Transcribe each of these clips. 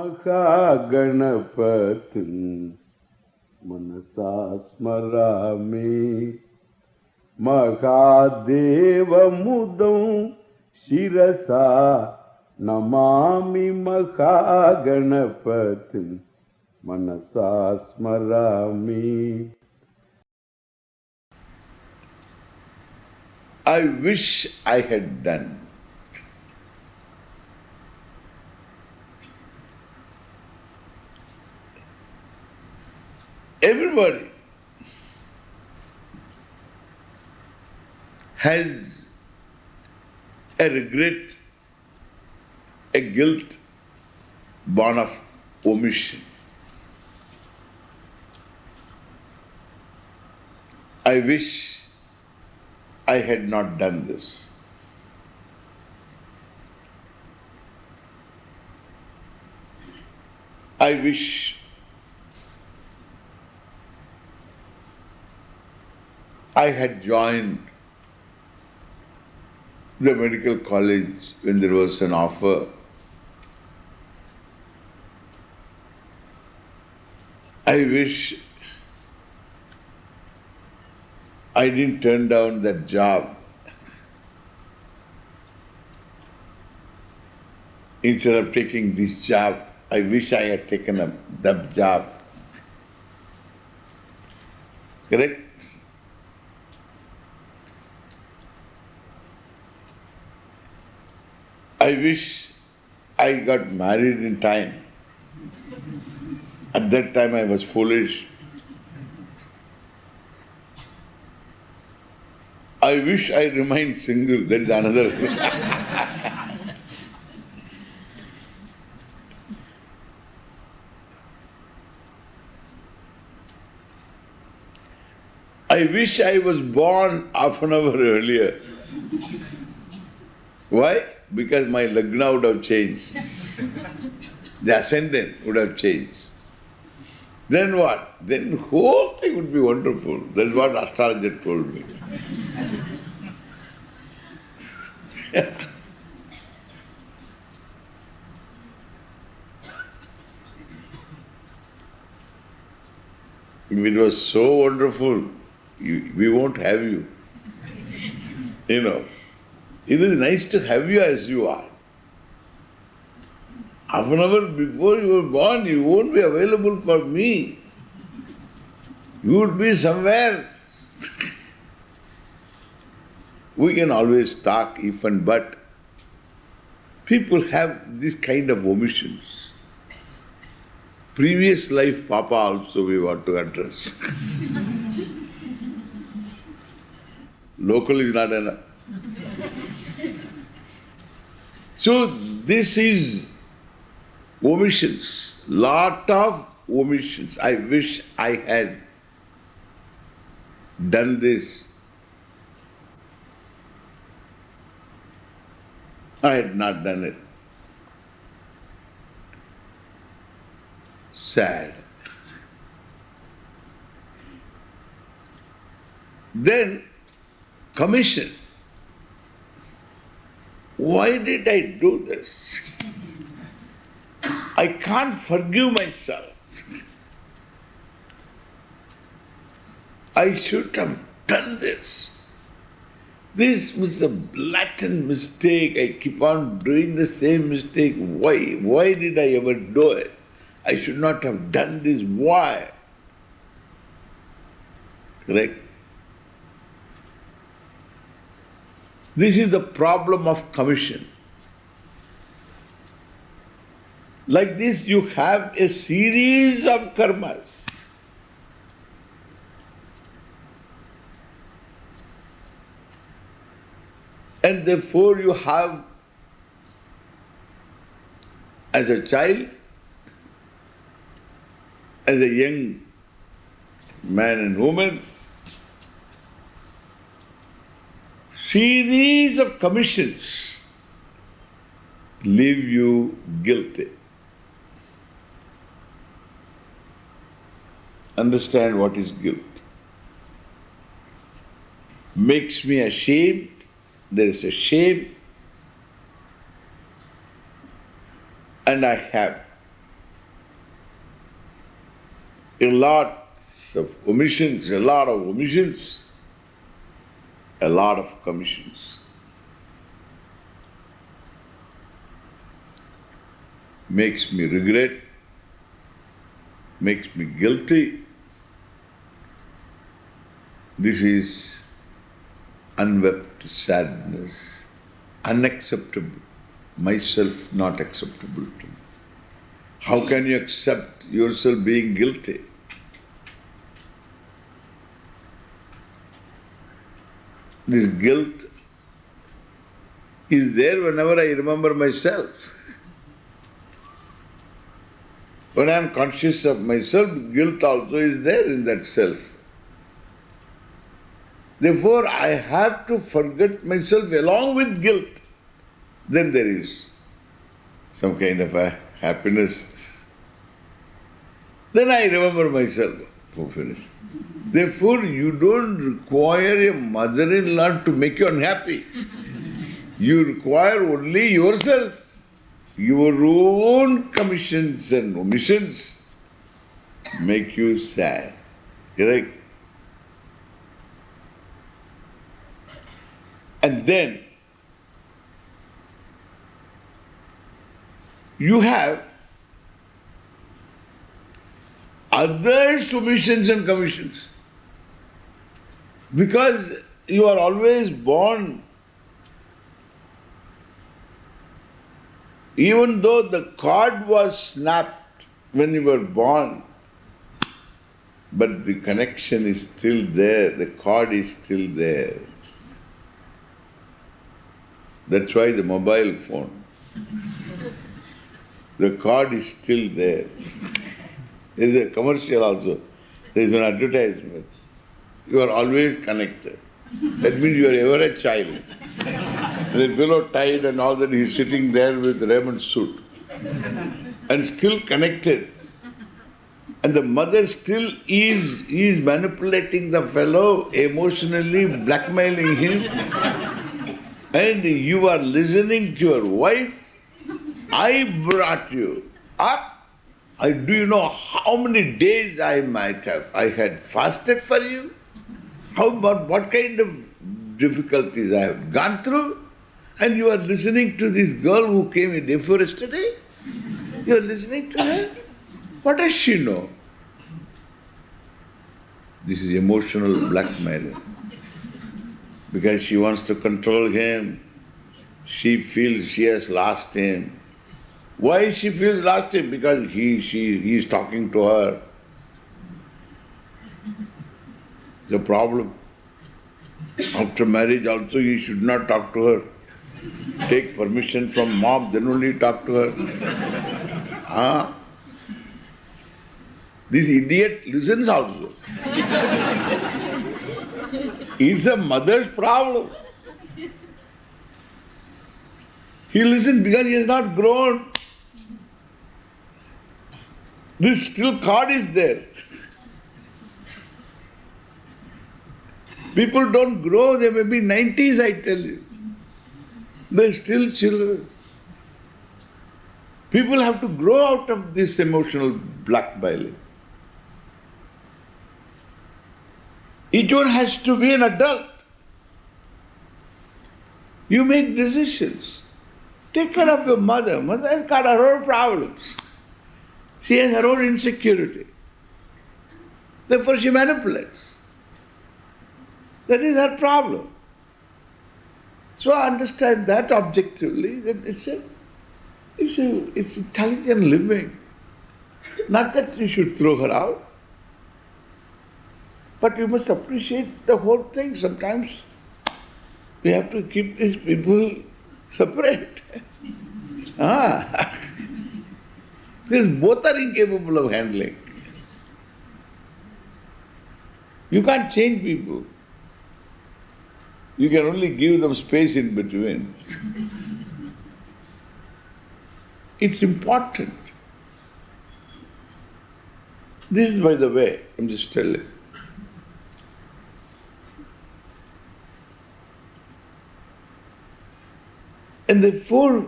महागणपतिं मनसा स्मरामि महादेवमुदं शिरसा नमामि महागणपतिं मनसा स्मरामि. I wish I had done. Everybody has a regret, a guilt born of omission. I wish I had not done this. I wish I had joined the medical college when there was an offer. I wish I didn't turn down that job. Instead of taking this job, I wish I had taken up that job. Correct? I wish I got married in time. At that time I was foolish. I wish I remained single. That is another. I wish I was born half an hour earlier. Why? Because my lagna would have changed. The ascendant would have changed. Then what? Then the whole thing would be wonderful. That's what astrologer told me. If it was so wonderful, we won't have you. You know, it is nice to have you as you are. Half an hour before you were born, you won't be available for me. You would be somewhere. We can always talk if and but. People have this kind of omissions. Previous life Papa also we want to address. Local is not enough. So this is omissions, lot of omissions. I wish I had done this. I had not done it. Sad. Then commission. Why did I do this? I can't forgive myself. I should have done this. This was a blatant mistake. I keep on doing the same mistake. Why? Why did I ever do it? I should not have done this. Why? Correct? This is the problem of commission. Like this, you have a series of karmas. And therefore you have, as a child, as a young man and woman, series of commissions leave you guilty. Understand what is guilt. Makes me ashamed. There is a shame, and I have a lot of omissions, a lot of omissions, a lot of commissions. Makes me regret, makes me guilty. This is unwept sadness, unacceptable, myself not acceptable to me. How can you accept yourself being guilty? This guilt is there whenever I remember myself. When I am conscious of myself, guilt also is there in that self. Therefore, I have to forget myself along with guilt. Then there is some kind of a happiness. Then I remember myself. Finished. Therefore, you don't require a mother-in-law to make you unhappy. You require only yourself. Your own commissions and omissions make you sad. Correct? And then you have others' omissions and commissions. Because you are always born, even though the cord was snapped when you were born, but the connection is still there, the cord is still there. That's why the mobile phone, the cord is still there. There is a commercial also, there is an advertisement. You are always connected. That means you are ever a child. The fellow tied and all that, he is sitting there with Raymond's suit and still connected. And the mother still is manipulating the fellow, emotionally blackmailing him. And you are listening to your wife. I brought you up. Do you know how many days I had fasted for you? What kind of difficulties I have gone through? And you are listening to this girl who came a day before yesterday? You are listening to her? What does she know? This is emotional blackmailing. Because she wants to control him. She feels she has lost him. Why she feels lost him? Because he is talking to her. The problem. After marriage also he should not talk to her. Take permission from mom, then only talk to her. This idiot listens also. It's a mother's problem. He listens because he has not grown. This still cord is there. People don't grow, they may be 90s, I tell you. They're still children. People have to grow out of this emotional blackmailing. Each one has to be an adult. You make decisions. Take care of your mother. Mother has got her own problems. She has her own insecurity. Therefore she manipulates. That is her problem. So understand that objectively, then it's intelligent living. Not that you should throw her out, but you must appreciate the whole thing. Sometimes we have to keep these people separate. Because both are incapable of handling. You can't change people. You can only give them space in between. It's important. This is, by the way, I'm just telling. And therefore,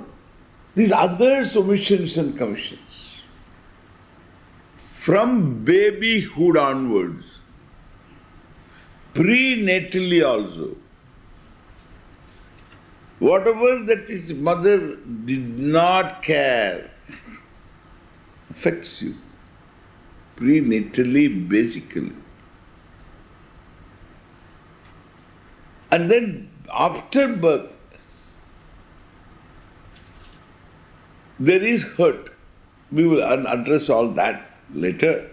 these other omissions and commissions from babyhood onwards, prenatally also, whatever that its mother did not care affects you. Prenatally, basically. And then after birth, there is hurt. We will address all that later.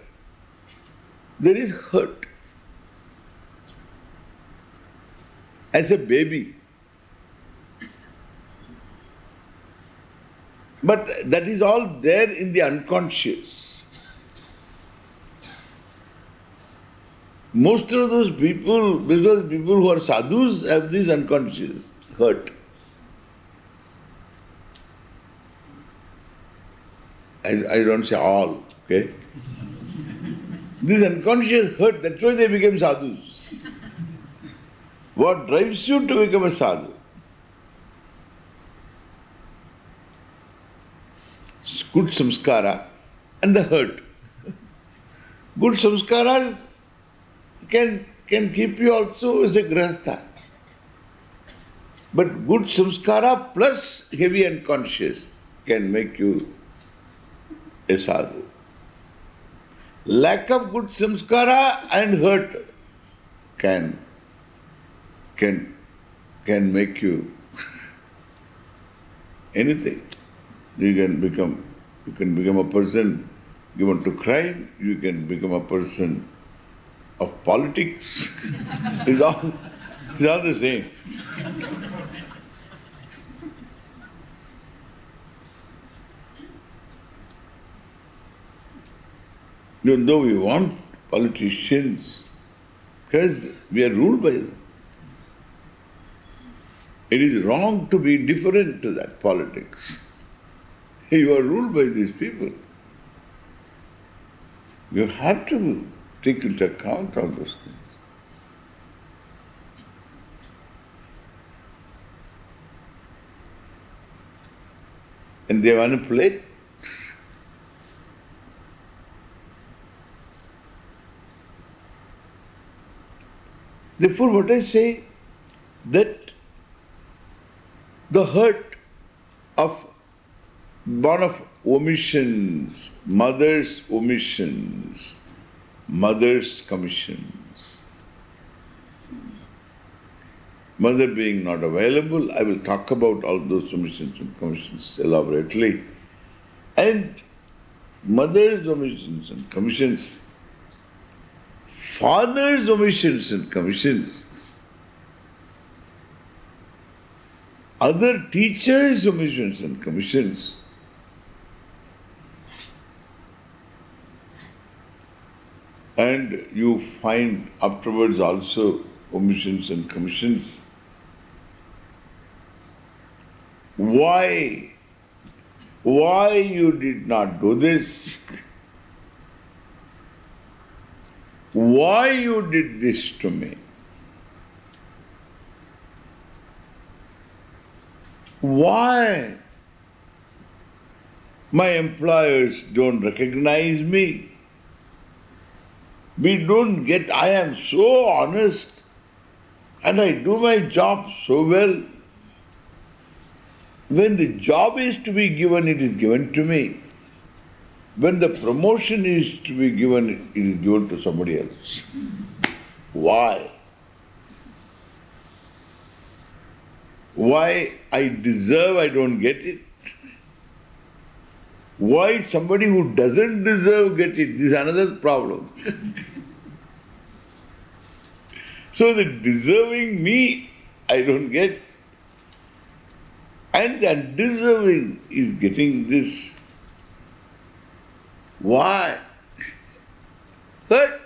There is hurt. As a baby. But that is all there in the unconscious. Most of those people, because people who are sadhus have this unconscious hurt. I don't say all, okay? This unconscious hurt, that's why they became sadhus. What drives you to become a sadhu? Good samskara and the hurt. Good samskaras can keep you also as a grihastha. But good samskara plus heavy unconscious can make you a sadhu. Lack of good samskara and hurt can make you anything. You can become a person given to crime, you can become a person of politics. It's all the same. Even though we want politicians, because we are ruled by them. It is wrong to be indifferent to that politics. You are ruled by these people. You have to take into account all those things. And they manipulate. Therefore, what I say, that the hurt born of omissions, mother's omissions, mother's commissions. Mother being not available, I will talk about all those omissions and commissions elaborately. And mother's omissions and commissions, father's omissions and commissions, other teachers' omissions and commissions, and you find afterwards also omissions and commissions. Why you did not do this? Why you did this to me? Why my employers don't recognize me? I am so honest and I do my job so well. When the job is to be given, it is given to me. When the promotion is to be given, it is given to somebody else. Why? Why I deserve, I don't get it? Why somebody who doesn't deserve get it? This is another problem. So the deserving me, I don't get. And the undeserving is getting this. Why? Hurt.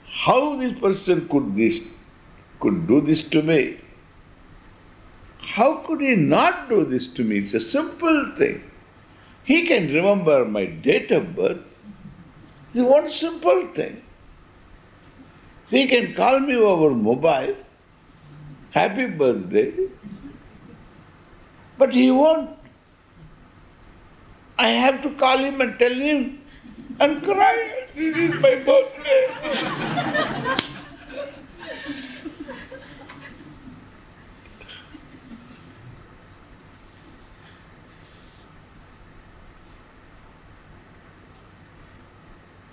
How this person could do this to me? How could he not do this to me? It's a simple thing. He can remember my date of birth. It's one simple thing. He can call me over mobile, happy birthday, but he won't. I have to call him and tell him and cry. This is my birthday.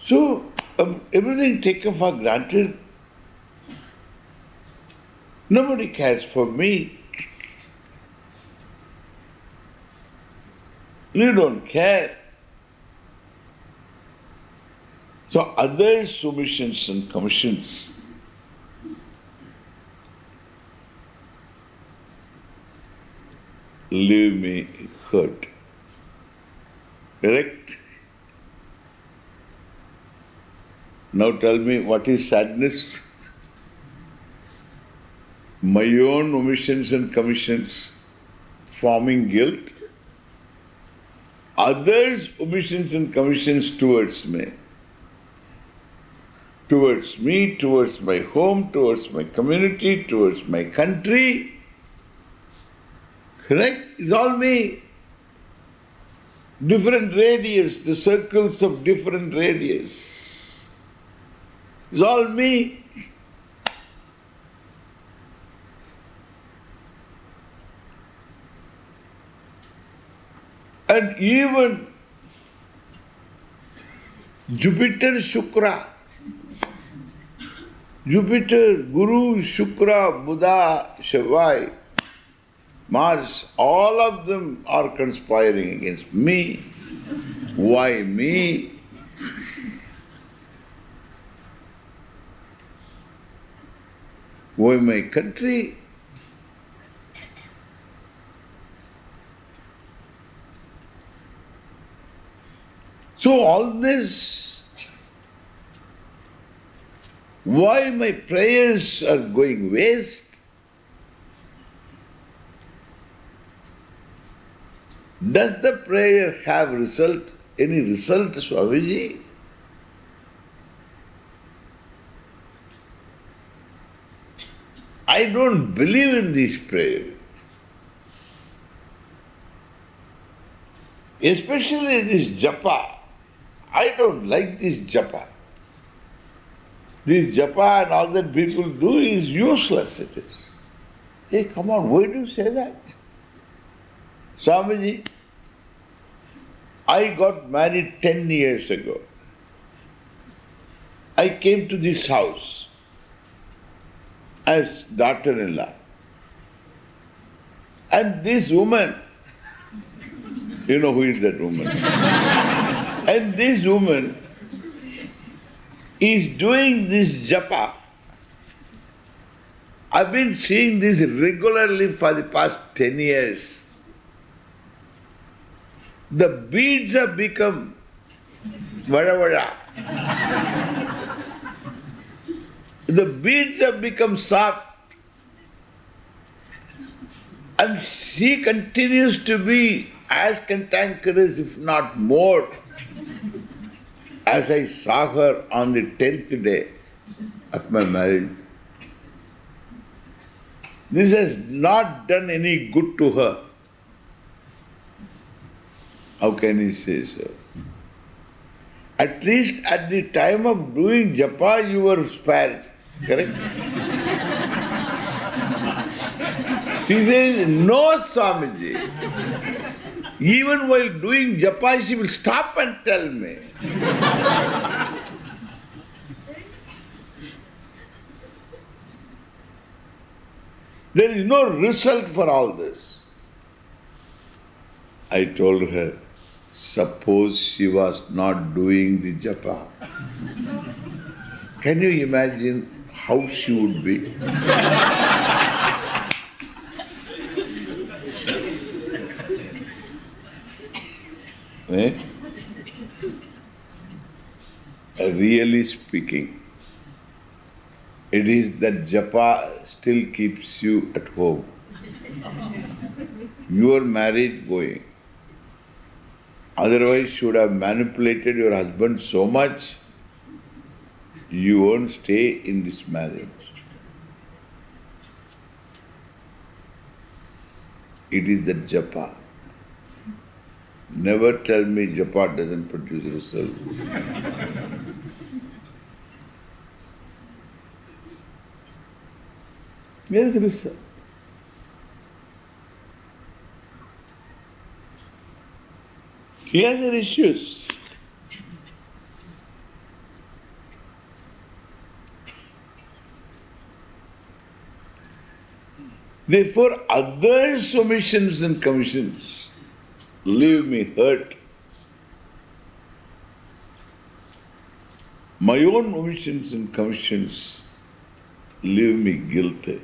So, everything taken for granted. Nobody cares for me. You don't care. So other submissions and commissions leave me hurt. Correct? Now tell me, what is sadness? My own omissions and commissions forming guilt. Others' omissions and commissions towards me. Towards me, towards my home, towards my community, towards my country. Correct? It's all me. Different radius, the circles of different radius. It's all me. And even Jupiter, Shukra, Jupiter, Guru, Shukra, Buddha, Shivai, Mars, all of them are conspiring against me. Why me? Why my country? So all this, why my prayers are going waste? Does the prayer have result? Any result, Swamiji? I don't believe in this prayer. Especially this japa. I don't like this japa. This japa and all that people do is useless, it is. Hey, come on, why do you say that? Swamiji, I got married 10 years ago. I came to this house as daughter-in-law. And this woman, you know who is that woman? And this woman is doing this japa. I've been seeing this regularly for the past 10 years. The beads have become vada vada. The beads have become soft. And she continues to be as cantankerous, if not more, as I saw her on the 10th day of my marriage. This has not done any good to her. How can you say so? At least at the time of doing japa, you were spared. Correct? She says, no, Swamiji. Even while doing japa, she will stop and tell me. There is no result for all this. I told her, suppose she was not doing the japa. Can you imagine how she would be? Eh? Really speaking, it is that japa still keeps you at home. You are married going. Otherwise, you should have manipulated your husband so much, you won't stay in this marriage. It is that japa. Never tell me japa doesn't produce result. Yes, result. She has her issues. Therefore, others' omissions and commissions leave me hurt. My own omissions and commissions leave me guilty.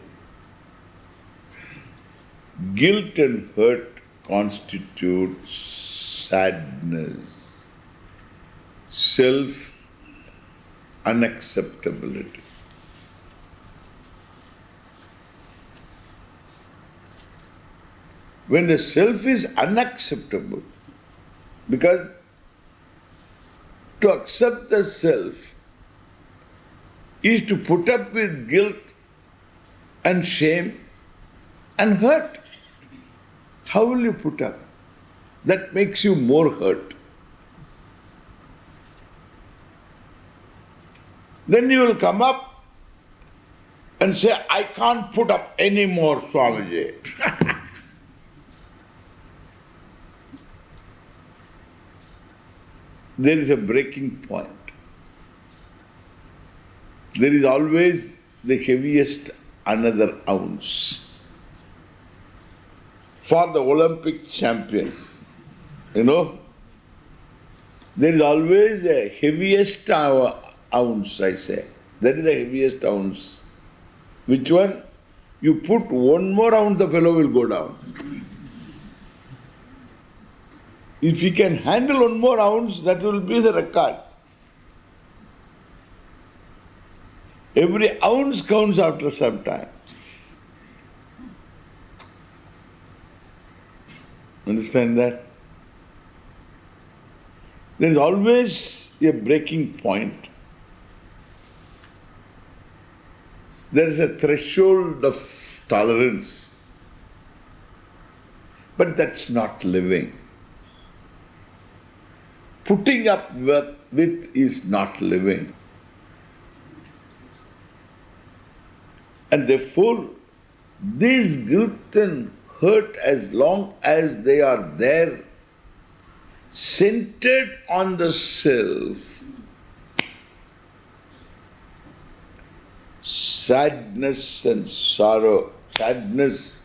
Guilt and hurt constitute sadness, self-unacceptability. When the self is unacceptable, because to accept the self is to put up with guilt and shame and hurt. How will you put up? That makes you more hurt. Then you will come up and say, I can't put up any more, Swamiji. There is a breaking point. There is always the heaviest another ounce. For the Olympic champion, there is always a heaviest ounce, I say. That is the heaviest ounce. Which one? You put one more ounce, the fellow will go down. If he can handle one more ounce, that will be the record. Every ounce counts after some time. Understand that? There is always a breaking point. There is a threshold of tolerance. But that's not living. Putting up with is not living. And therefore, these guilt and hurt, as long as they are there, centered on the self, sadness and sorrow, sadness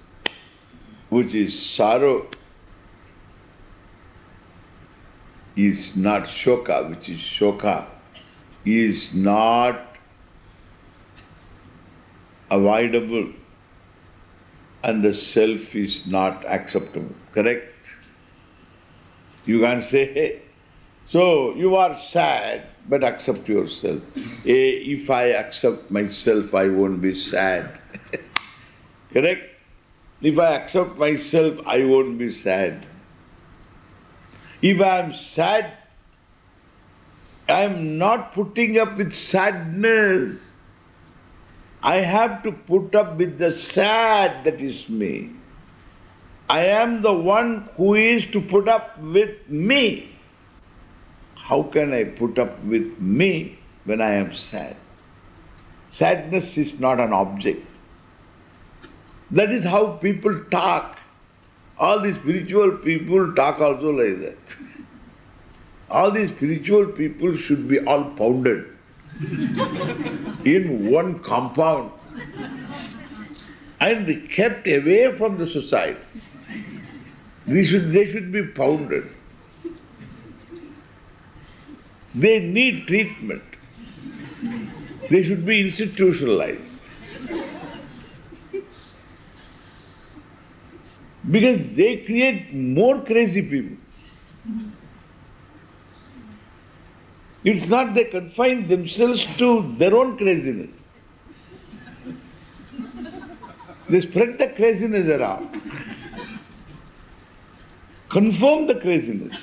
which is sorrow, is not shoka, which is shoka, is not avoidable, and the self is not acceptable. Correct? You can't say, hey, so you are sad, but accept yourself. If I accept myself, I won't be sad. Correct? If I accept myself, I won't be sad. If I am sad, I am not putting up with sadness. I have to put up with the sad that is me. I am the one who is to put up with me. How can I put up with me when I am sad? Sadness is not an object. That is how people talk. All the spiritual people talk also like that. All these spiritual people should be all pounded in one compound and kept away from the society. They should be pounded. They need treatment. They should be institutionalized. Because they create more crazy people. It's not they confine themselves to their own craziness. They spread the craziness around. Confirm the craziness.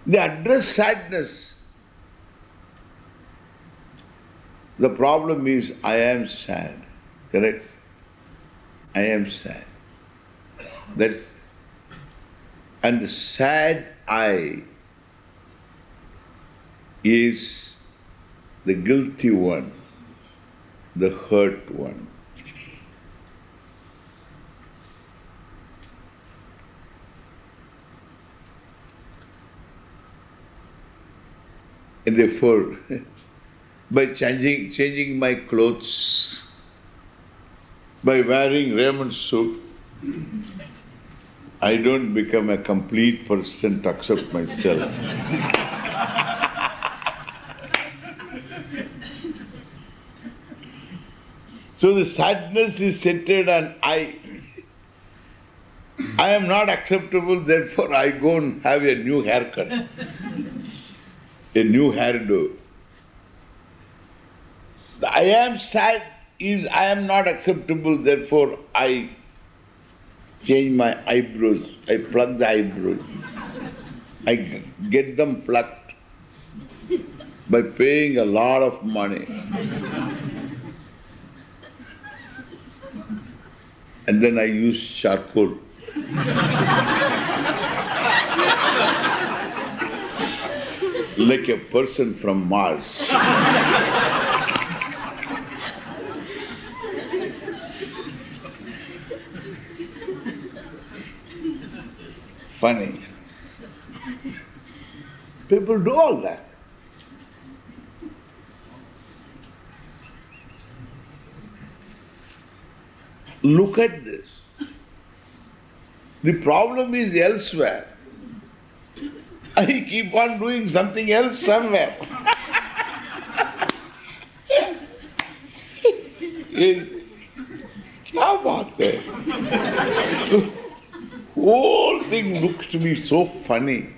They address sadness. The problem is, I am sad. Correct? I am sad. That's And the sad I is the guilty one, the hurt one. And therefore, by changing my clothes, by wearing raiment suit, I don't become a complete person to accept myself. So the sadness is centered on I. I am not acceptable, therefore I go and have a new haircut, a new hairdo. The I am sad is I am not acceptable, therefore I change my eyebrows, I pluck the eyebrows. I get them plucked by paying a lot of money. And then I use charcoal. Like a person from Mars. Funny. People do all that. Look at this. The problem is elsewhere. I keep on doing something else somewhere. क्या बात है? Whole thing looks to me so funny.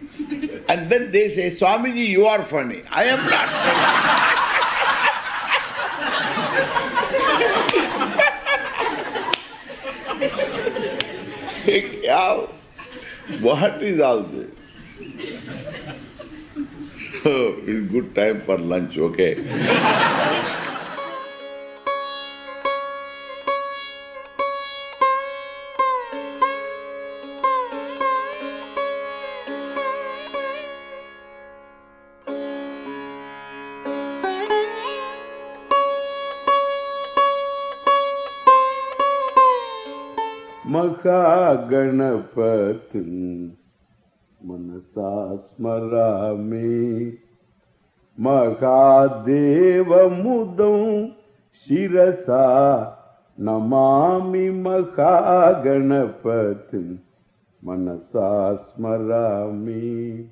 And then they say, Swamiji, you are funny. I am not funny. What is all this? So, it's good time for lunch, okay? Mahaganapatin Manasa Smarami Mahadeva Mudam Shirasa Namami Mahaganapatin Manasa Smarami.